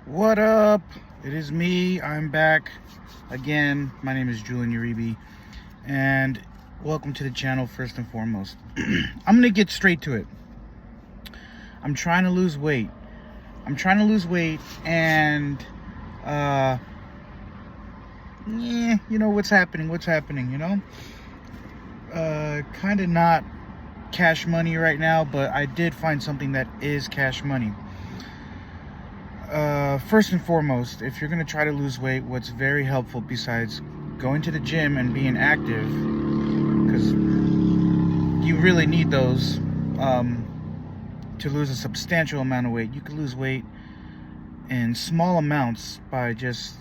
What up? It is me. I'm back again. My name is Julian Uribe, and welcome to the channel. First and foremost, I'm gonna get straight to it. I'm trying to lose weight. And you know what's happening. Kind of not cash money right now, but I did find something that is cash money. First and foremost, if you're going to try to lose weight, what's very helpful besides going to the gym and being active, because you really need those to lose a substantial amount of weight. You can lose weight in small amounts by just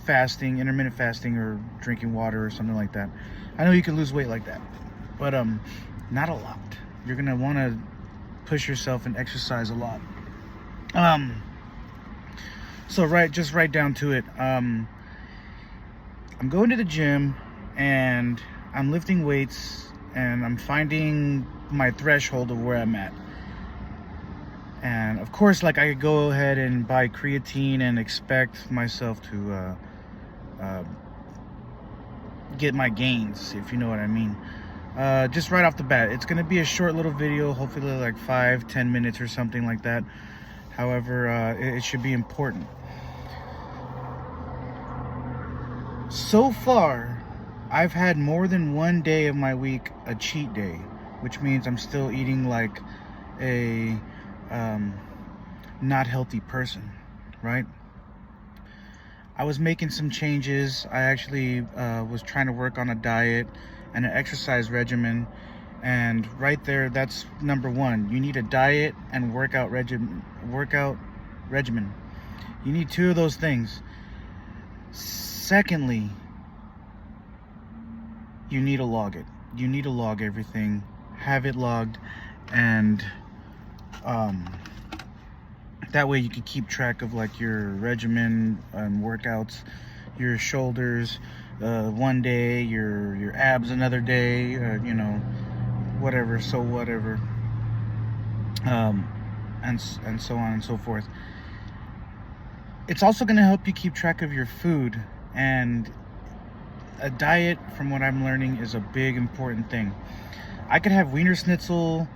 fasting, intermittent fasting, or drinking water or something like that. I know you can lose weight like that, but not a lot. You're going to want to push yourself and exercise a lot. So right down to it. I'm going to the gym and I'm lifting weights and I'm finding my threshold of where I'm at. And of course, like, I could go ahead and buy creatine and expect myself to get my gains, if you know what I mean. Just right off the bat, it's gonna be a short little video, hopefully like 5-10 minutes or something like that. However, it should be important. So far, I've had more than one day of my week a cheat day, which means I'm still eating like a not healthy person, right? I was making some changes. I actually was trying to work on a diet and an exercise regimen, and right there, that's number one. You need a diet and workout regimen. You need two of those things. Secondly, you need to log it. You need to log everything, have it logged, and that way you can keep track of like your regimen and workouts, your shoulders one day, your abs another day, whatever, and so on and so forth. It's also going to help you keep track of your food, and a diet, from what I'm learning, is a big important thing. I could have Wiener Schnitzel,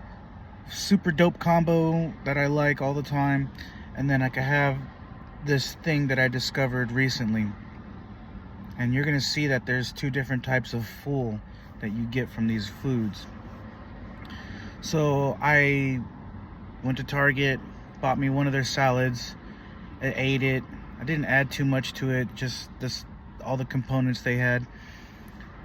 super dope combo that I like all the time, and then I could have this thing that I discovered recently, and you're going to see that there's two different types of full that you get from these foods. So I went to Target, bought me one of their salads, I ate it. I didn't add too much to it, just all the components they had.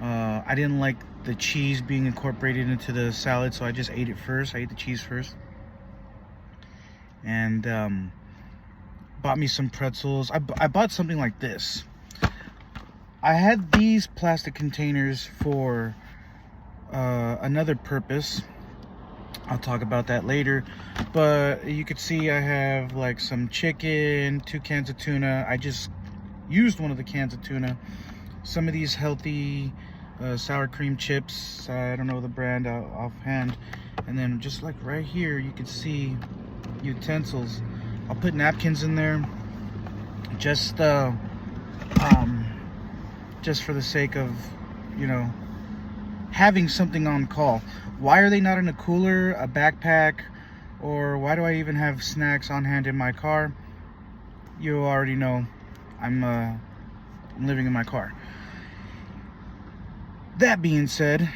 I didn't like the cheese being incorporated into the salad, so I just ate it first. I ate the cheese first. And bought me some pretzels. I bought something like this. I had these plastic containers for another purpose. I'll talk about that later, but you could see I have like some chicken, 2 cans of tuna. I just used one of the cans of tuna. Some of these healthy sour cream chips. I don't know the brand offhand. And then just like right here, you can see utensils. I'll put napkins in there, just for the sake of, having something on call. Why are they not in a cooler, a backpack, or why do I even have snacks on hand in my car? You already know I'm living in my car. That being said,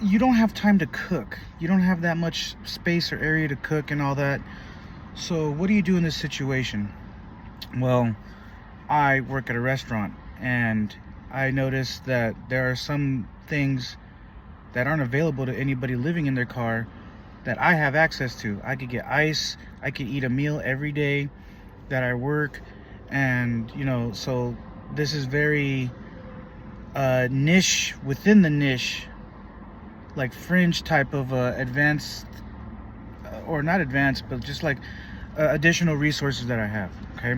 you don't have time to cook. You don't have that much space or area to cook and all that. So what do you do in this situation? Well, I work at a restaurant, and I noticed that there are some things that aren't available to anybody living in their car that I have access to. I could get ice. I could eat a meal every day that I work. And, so this is very niche within the niche, like fringe type of advanced, or not advanced, but just like additional resources that I have, okay?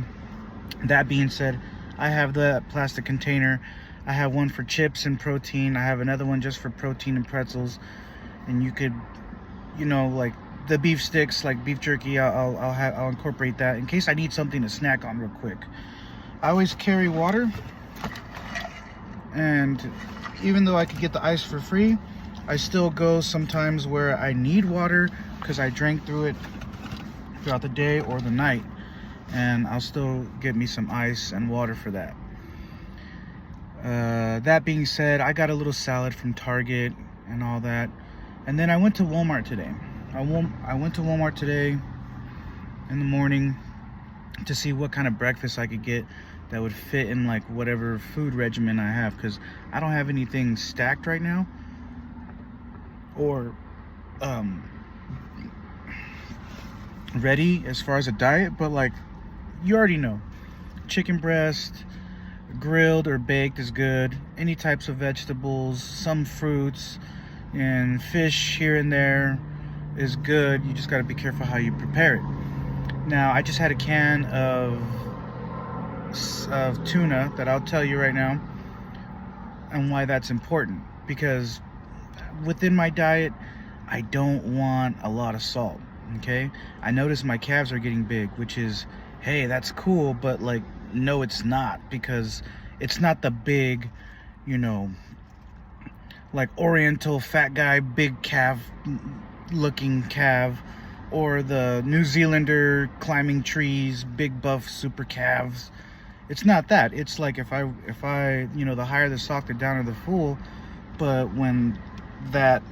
That being said, I have the plastic container. I have one for chips and protein. I have another one just for protein and pretzels. And you could, like the beef sticks, like beef jerky, I'll incorporate that in case I need something to snack on real quick. I always carry water, and even though I could get the ice for free, I still go sometimes where I need water because I drank through it throughout the day or the night, and I'll still get me some ice and water for that. That being said, I got a little salad from Target and all that, and then I went to Walmart today. I went to Walmart today in the morning to see what kind of breakfast I could get that would fit in like whatever food regimen I have, because I don't have anything stacked right now or ready as far as a diet. But like, you already know, chicken breast, grilled or baked is good. Any types of vegetables, some fruits, and fish here and there is good. You just got to be careful how you prepare it. Now, I just had a can of tuna that I'll tell you right now and why that's important, because within my diet I don't want a lot of salt. Okay, I notice my calves are getting big, which is, hey, that's cool, but like, no, it's not, because it's not the big, you know, like oriental fat guy, big calf looking calf, or the New Zealander climbing trees, big buff super calves. It's not that. It's like if I you know, the higher the sock, the downer the fool. But when that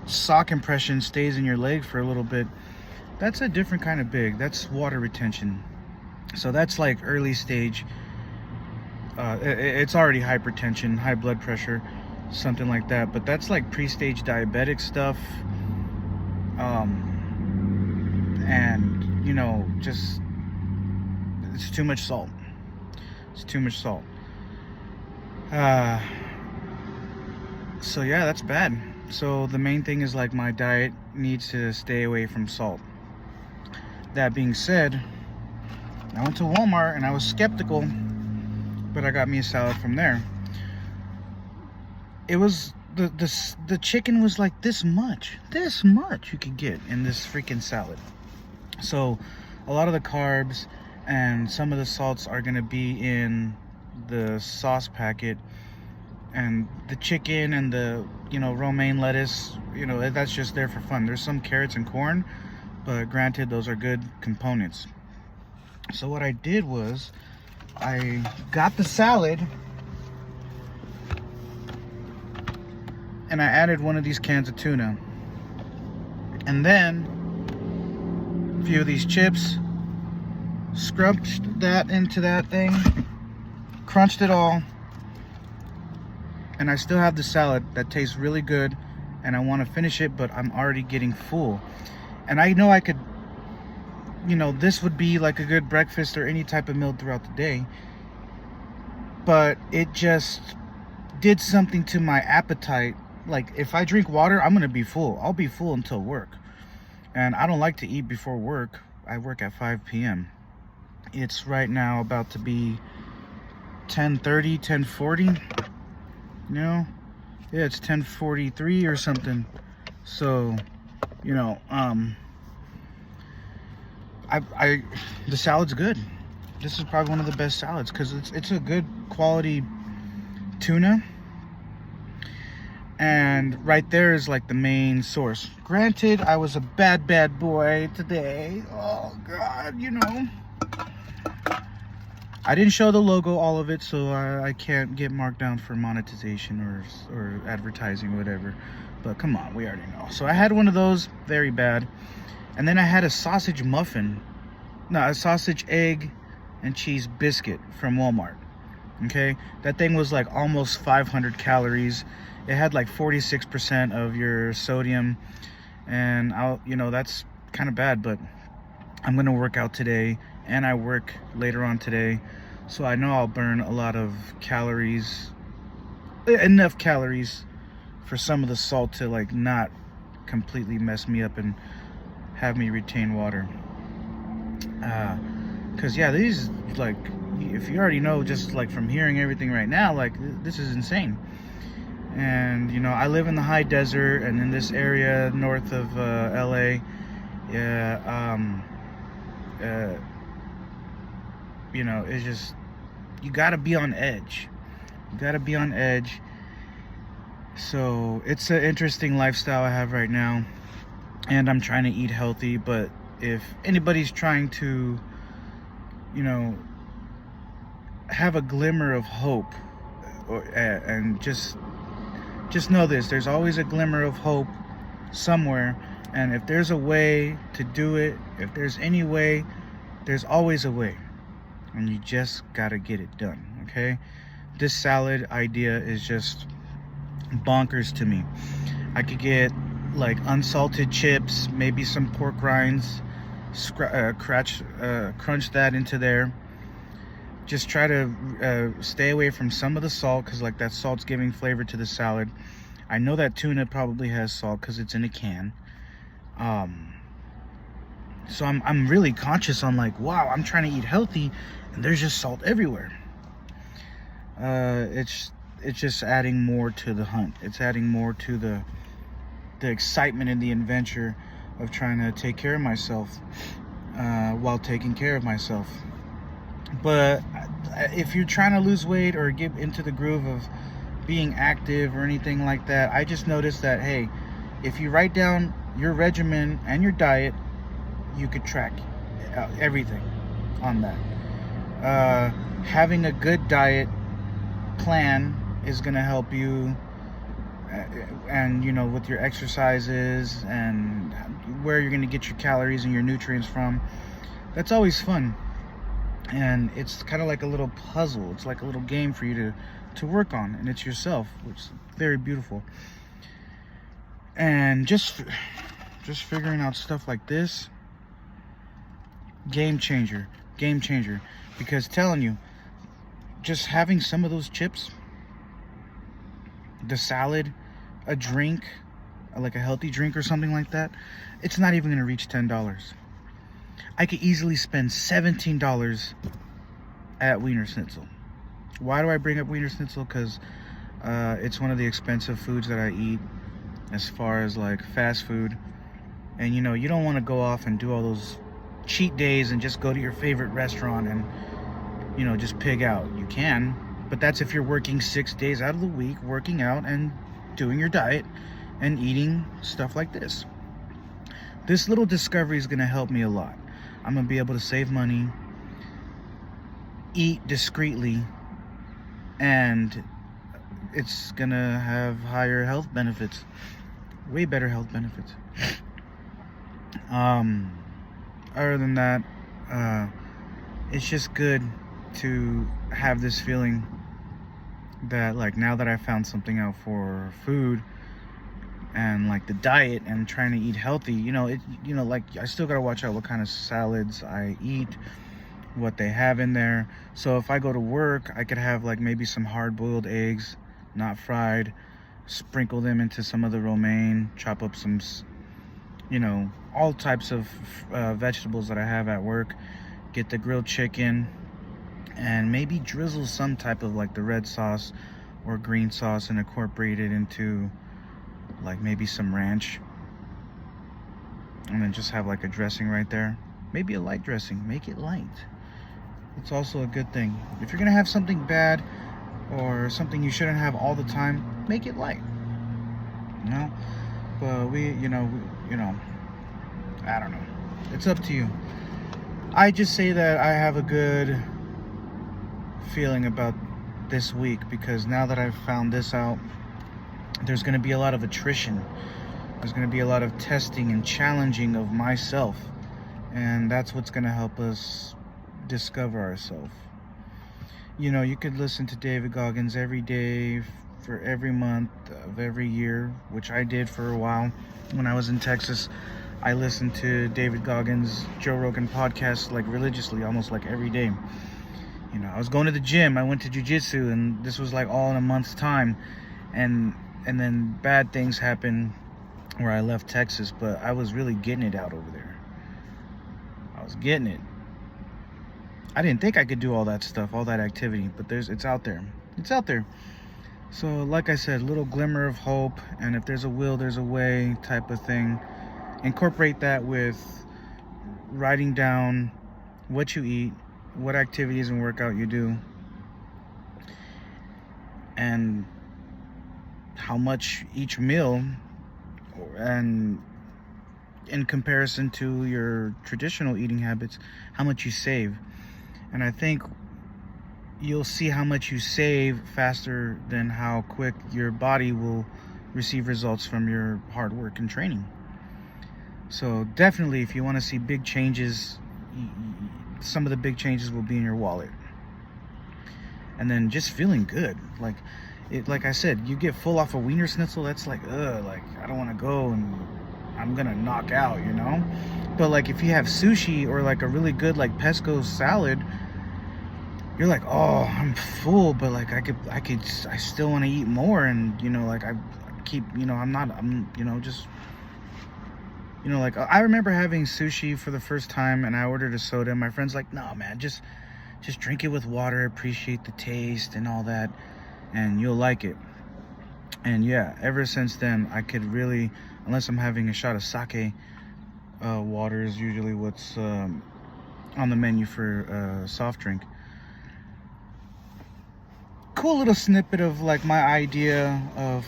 sock impression stays in your leg for a little bit, that's a different kind of big. That's water retention. So that's like early stage. It's already hypertension, high blood pressure, something like that. But that's like pre-stage diabetic stuff. And you know, just, it's too much salt. It's too much salt. So yeah, that's bad. So the main thing is like, my diet needs to stay away from salt. That being said, I went to Walmart and I was skeptical, but I got me a salad from there. It was the chicken was like this much you could get in this freaking salad. So a lot of the carbs and some of the salts are going to be in the sauce packet, and the chicken and the, you know, romaine lettuce, you know, that's just there for fun. There's some carrots and corn, but granted, those are good components. So what I did was I got the salad and I added one of these cans of tuna, and then a few of these chips, scrunched that into that thing, crunched it all, and I still have the salad that tastes really good, and I want to finish it, but I'm already getting full. And I know I could, you know, this would be like a good breakfast or any type of meal throughout the day, but it just did something to my appetite. Like, if I drink water, I'm gonna be full. I'll be full until work, and I don't like to eat before work. I work at 5 p.m. It's right now about to be 10:30, 10:40. You know, yeah, it's 10:43 or something. So, you know, the salad's good. This is probably one of the best salads because it's a good quality tuna. And right there is like the main source. Granted, I was a bad boy today. Oh God, you know. I didn't show the logo, all of it, so I can't get marked down for monetization or advertising or whatever. But come on, we already know. So I had one of those, very bad. And then I had a sausage muffin. No, a sausage, egg, and cheese biscuit from Walmart. Okay? That thing was like almost 500 calories. It had like 46% of your sodium. And you know, that's kind of bad, but I'm going to work out today, and I work later on today. So I know I'll burn a lot of calories, enough calories for some of the salt to like not completely mess me up and have me retain water. Cause yeah, these, like, if you already know, just like from hearing everything right now, like this is insane. And you know, I live in the high desert, and in this area north of LA, Yeah, uh, it's just, you gotta be on edge. You gotta be on edge. So it's an interesting lifestyle I have right now, and I'm trying to eat healthy. But if anybody's trying to, you know, have a glimmer of hope, and just know this: there's always a glimmer of hope somewhere. And if there's a way to do it, if there's any way, there's always a way. And you just gotta get it done, okay? This salad idea is just bonkers to me. I could get like unsalted chips, maybe some pork rinds, crunch that into there. Just try to stay away from some of the salt, because like that salt's giving flavor to the salad. I know that tuna probably has salt because it's in a can. So I'm really conscious on like, wow, I'm trying to eat healthy and there's just salt everywhere. It's just adding more to the hunt. It's adding more to the excitement and the adventure of trying to take care of myself, while taking care of myself. But if you're trying to lose weight or get into the groove of being active or anything like that, I just noticed that, hey, if you write down your regimen and your diet, you could track everything on that. Having a good diet plan is going to help you, and with your exercises and where you're going to get your calories and your nutrients from. That's always fun, and it's kind of like a little puzzle. It's like a little game for you to work on, and it's yourself, which is very beautiful. And just figuring out stuff like this, game changer, because telling you, just having some of those chips, the salad, a drink, like a healthy drink or something like that, it's not even gonna reach $10. I could easily spend $17 at Wiener Schnitzel. Why do I bring up Wiener Schnitzel? Because it's one of the expensive foods that I eat as far as like fast food. And you don't want to go off and do all those cheat days and just go to your favorite restaurant and just pig out. You can, but that's if you're working 6 days out of the week, working out and doing your diet and eating stuff like this. This little discovery is going to help me a lot. I'm going to be able to save money, eat discreetly, and it's going to have higher health benefits, way better health benefits. Other than that, it's just good to have this feeling that like now that I found something out for food and like the diet and trying to eat healthy, like I still gotta watch out what kind of salads I eat, what they have in there. So if I go to work, I could have like maybe some hard-boiled eggs, not fried, sprinkle them into some of the romaine, chop up some all types of vegetables that I have at work, get the grilled chicken, and maybe drizzle some type of like the red sauce or green sauce and incorporate it into like maybe some ranch, and then just have like a dressing right there. Maybe a light dressing, make it light. It's also a good thing. If you're gonna have something bad or something you shouldn't have all the time, make it light. But I don't know. It's up to you. I just say that I have a good feeling about this week, because now that I've found this out, there's going to be a lot of attrition. There's going to be a lot of testing and challenging of myself, and that's what's going to help us discover ourselves. You could listen to David Goggins every day for every month of every year, which I did for a while. When I was in Texas, I listened to David Goggins' Joe Rogan podcast like religiously, almost like every day. I was going to the gym, I went to jiu-jitsu, and this was like all in a month's time. And then bad things happened where I left Texas, but I was really getting it out over there. I was getting it. I didn't think I could do all that stuff, all that activity, but it's out there. It's out there. So like I said, little glimmer of hope, and if there's a will, there's a way type of thing. incorporate that with writing down what you eat, what activities and workout you do, and how much each meal, and in comparison to your traditional eating habits, how much you save. And I think you'll see how much you save faster than how quick your body will receive results from your hard work and training. So definitely, if you want to see big changes, some of the big changes will be in your wallet. And then just feeling good. Like I said, you get full off a wiener schnitzel, that's like, like I don't want to go and I'm gonna knock out, you know. But like if you have sushi or like a really good like pesco salad, you're like, oh, I'm full, but like I still want to eat more. And you know, like I keep, you know, I'm you know, just, you know, like I remember having sushi for the first time and I ordered a soda and my friend's like, no man, just drink it with water, appreciate the taste and all that, and you'll like it. And yeah, ever since then I could really, unless I'm having a shot of sake, water is usually what's on the menu for soft drink. Cool little snippet of like my idea of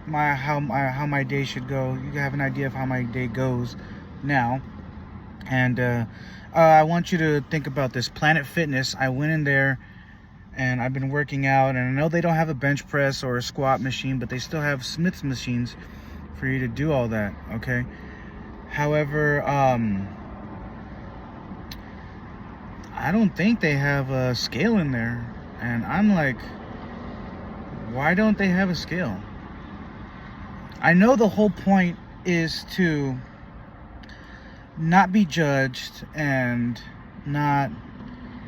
how my day should go. You have an idea of how my day goes now. And I want you to think about this. Planet Fitness, I went in there and I've been working out, and I know they don't have a bench press or a squat machine, but they still have Smith's machines for you to do all that, okay? However, I don't think they have a scale in there. And I'm like, why don't they have a scale? I know the whole point is to not be judged and not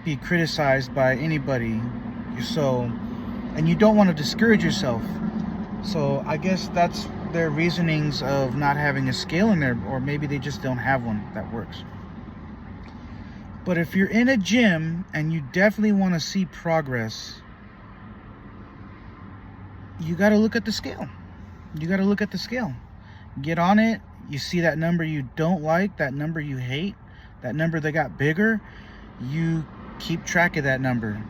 be criticized by anybody. So, and you don't want to discourage yourself. So I guess that's their reasonings of not having a scale in there, or maybe they just don't have one that works. But if you're in a gym and you definitely want to see progress, you got to look at the scale. You got to look at the scale. Get on it. You see that number you don't like, that number you hate, that number that got bigger, you keep track of that number.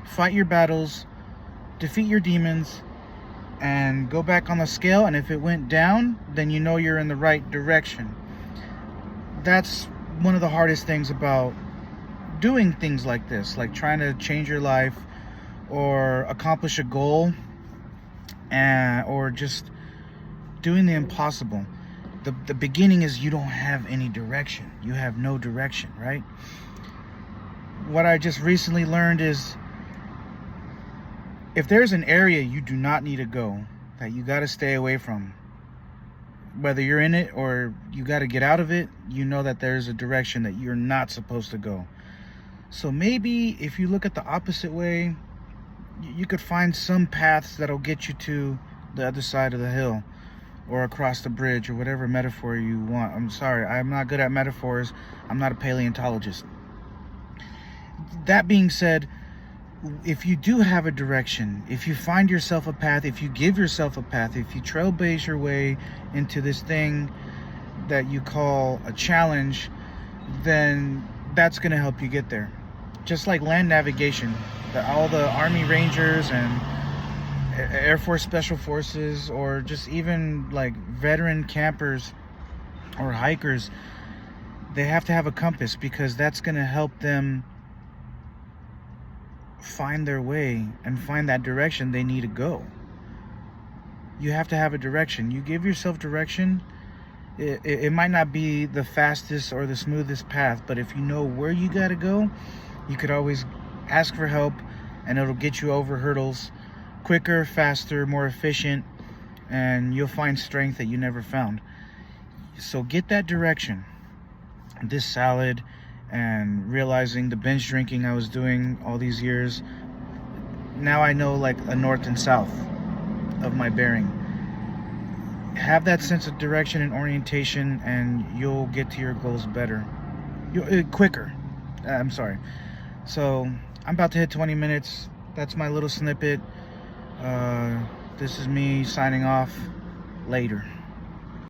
Fight your battles, defeat your demons, and go back on the scale. And if it went down, then you know you're in the right direction. That's one of the hardest things about doing things like this, like trying to change your life or accomplish a goal, or just doing the impossible. The beginning is you don't have any direction. You have no direction, right? What I just recently learned is if there's an area you do not need to go, that you got to stay away from, whether you're in it or you got to get out of it, you know that there's a direction that you're not supposed to go. So maybe if you look at the opposite way, you could find some paths that'll get you to the other side of the hill or across the bridge, or whatever metaphor you want. I'm sorry, I'm not good at metaphors. I'm not a paleontologist. That being said, if you do have a direction, if you find yourself a path, if you give yourself a path, if you trailblaze your way into this thing that you call a challenge, then that's going to help you get there. Just like land navigation, all the Army Rangers and Air Force Special Forces, or just even like veteran campers or hikers, they have to have a compass, because that's going to help them find their way and find that direction they need to go. You have to have a direction. You give yourself direction. It might not be the fastest or the smoothest path, but if you know where you got to go, you could always ask for help, and it'll get you over hurdles quicker, faster, more efficient, and you'll find strength that you never found. So get that direction. This salad, and realizing the binge drinking I was doing all these years, now I know like a north and south of my bearing. Have that sense of direction and orientation, and you'll get to your goals better, quicker. I'm sorry. So I'm about to hit 20 minutes. That's my little snippet. This is me signing off. Later.